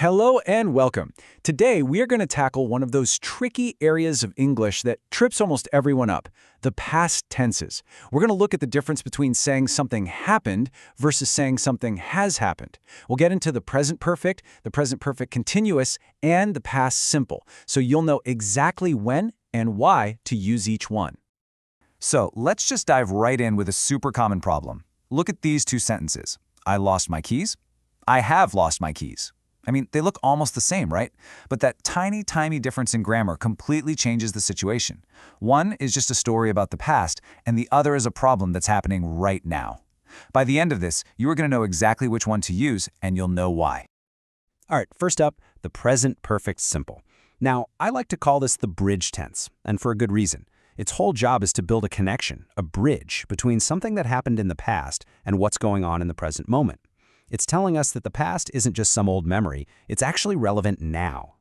Hello and welcome. Today, we are going to tackle one of those tricky areas of English that trips almost everyone up, the past tenses. We're going to look at the difference between saying something happened versus saying something has happened. We'll get into the present perfect continuous, and the past simple, so you'll know exactly when and why to use each one. So let's just dive right in with a super common problem. Look at these two sentences. I lost my keys. I have lost my keys. I mean, they look almost the same, right? But that tiny difference in grammar completely changes the situation. One is just a story about the past, and the other is a problem that's happening right now. By the end of this, you are going to know exactly which one to use, and you'll know why. All right, first up, the present perfect simple. Now, I like to call this the bridge tense, and for a good reason. Its whole job is to build a connection, a bridge, between something that happened in the past and what's going on in the present moment. It's telling us that the past isn't just some old memory, it's actually relevant now.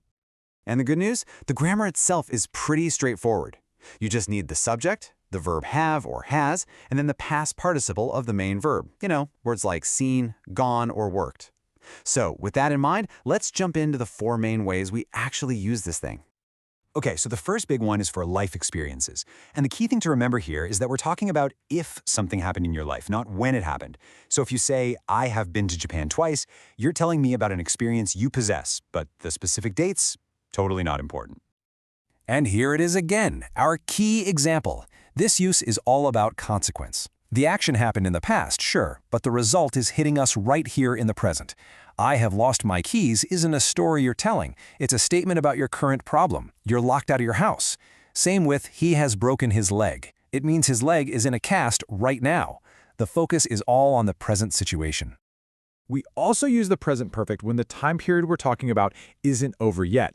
And the good news? The grammar itself is pretty straightforward. You just need the subject, the verb have or has, and then the past participle of the main verb. You know, words like seen, gone, or worked. So, with that in mind, let's jump into the 4 main ways we actually use this thing. Okay, so the first big one is for life experiences. And the key thing to remember here is that we're talking about if something happened in your life, not when it happened. So if you say, I have been to Japan twice, you're telling me about an experience you possess, but the specific dates, totally not important. And here it is again, our key example. This use is all about consequence. The action happened in the past, sure, but the result is hitting us right here in the present. I have lost my keys isn't a story you're telling. It's a statement about your current problem. You're locked out of your house. Same with he has broken his leg. It means his leg is in a cast right now. The focus is all on the present situation. We also use the present perfect when the time period we're talking about isn't over yet.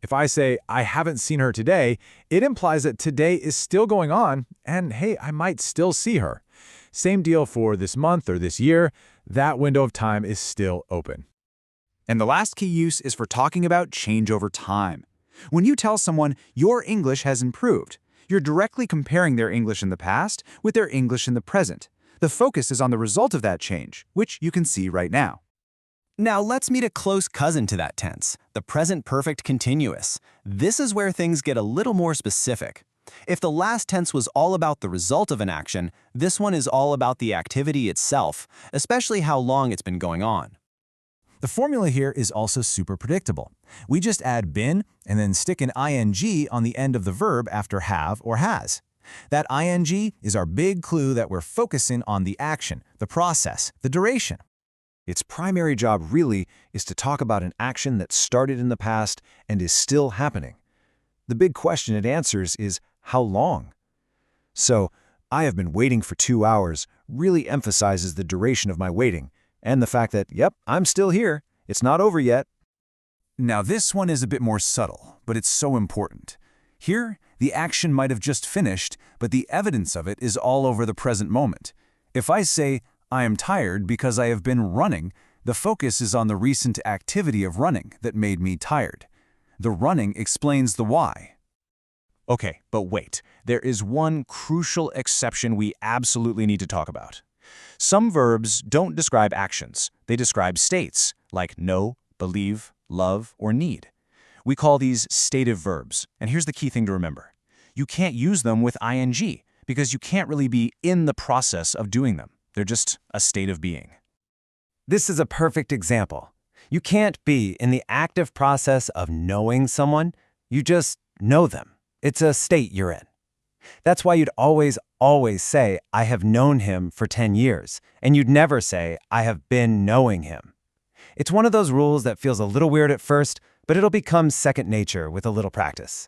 If I say, I haven't seen her today, it implies that today is still going on, and hey, I might still see her. Same deal for this month or this year, that window of time is still open. And the last key use is for talking about change over time. When you tell someone your English has improved, you're directly comparing their English in the past with their English in the present. The focus is on the result of that change, which you can see right now. Now let's meet a close cousin to that tense, the present perfect continuous. This is where things get a little more specific. If the last tense was all about the result of an action, this one is all about the activity itself, especially how long it's been going on. The formula here is also super predictable. We just add been and then stick an ing on the end of the verb after have or has. That ing is our big clue that we're focusing on the action, the process, the duration. Its primary job really is to talk about an action that started in the past and is still happening. The big question it answers is how long? So, I have been waiting for 2 hours really emphasizes the duration of my waiting and the fact that, yep, I'm still here. It's not over yet. Now this one is a bit more subtle, but it's so important. Here, the action might have just finished, but the evidence of it is all over the present moment. If I say, I am tired because I have been running, the focus is on the recent activity of running that made me tired. The running explains the why. Okay, but wait. There is one crucial exception we absolutely need to talk about. Some verbs don't describe actions. They describe states, like know, believe, love, or need. We call these stative verbs, and here's the key thing to remember. You can't use them with ing, because you can't really be in the process of doing them. They're just a state of being. This is a perfect example. You can't be in the active process of knowing someone. You just know them. It's a state you're in. That's why you'd always say, I have known him for 10 years, and you'd never say, I have been knowing him. It's one of those rules that feels a little weird at first, but it'll become second nature with a little practice.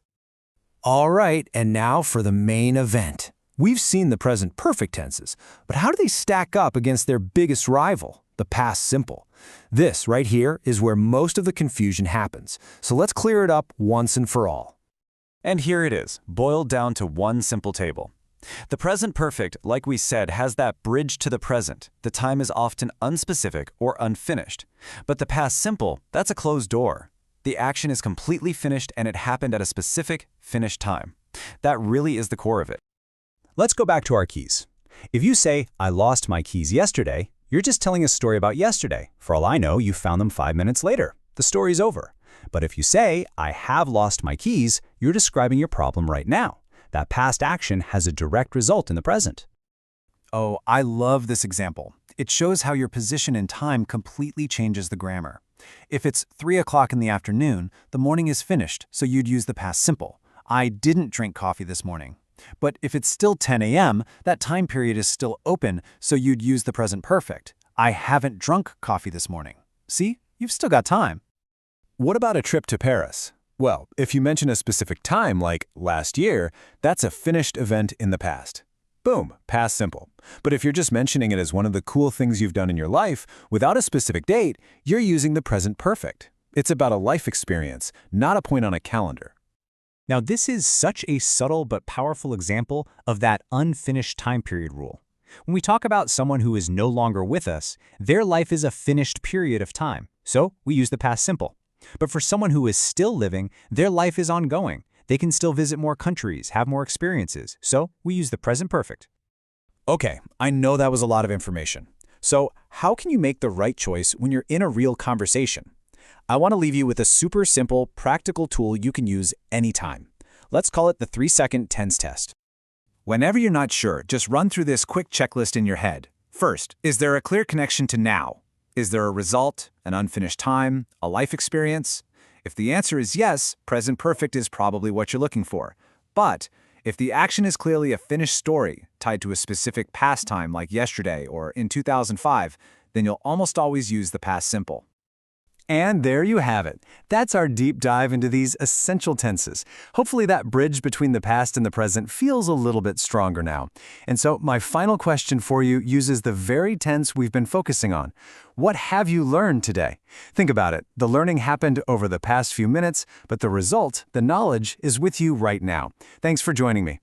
All right, and now for the main event. We've seen the present perfect tenses, but how do they stack up against their biggest rival, the past simple? This right here is where most of the confusion happens, so let's clear it up once and for all. And here it is, boiled down to one simple table. The present perfect, like we said, has that bridge to the present. The time is often unspecific or unfinished. But the past simple, that's a closed door. The action is completely finished and it happened at a specific, finished time. That really is the core of it. Let's go back to our keys. If you say, I lost my keys yesterday, you're just telling a story about yesterday. For all I know, you found them 5 minutes later. the story's over. But if you say, I have lost my keys, you're describing your problem right now. That past action has a direct result in the present. Oh, I love this example. It shows how your position in time completely changes the grammar. If it's 3 o'clock in the afternoon, the morning is finished, so you'd use the past simple. I didn't drink coffee this morning. But if it's still 10 a.m., that time period is still open, so you'd use the present perfect. I haven't drunk coffee this morning. See? You've still got time. What about a trip to Paris? Well, if you mention a specific time, like last year, that's a finished event in the past. Boom, past simple. But if you're just mentioning it as one of the cool things you've done in your life, without a specific date, you're using the present perfect. It's about a life experience, not a point on a calendar. Now, this is such a subtle but powerful example of that unfinished time period rule. When we talk about someone who is no longer with us, their life is a finished period of time, so we use the past simple. But for someone who is still living, their life is ongoing. They can still visit more countries, have more experiences, so we use the present perfect. Okay, I know that was a lot of information. So how can you make the right choice when you're in a real conversation? I want to leave you with a super simple, practical tool you can use anytime. Let's call it the 3-second tense test. Whenever you're not sure, just run through this quick checklist in your head. First, is there a clear connection to now? Is there a result, an unfinished time, a life experience? If the answer is yes, present perfect is probably what you're looking for. But if the action is clearly a finished story tied to a specific past time like yesterday or in 2005, then you'll almost always use the past simple. And there you have it. That's our deep dive into these essential tenses. Hopefully that bridge between the past and the present feels a little bit stronger now. And so my final question for you uses the very tense we've been focusing on. What have you learned today? Think about it. The learning happened over the past few minutes, but the result, the knowledge, is with you right now. Thanks for joining me.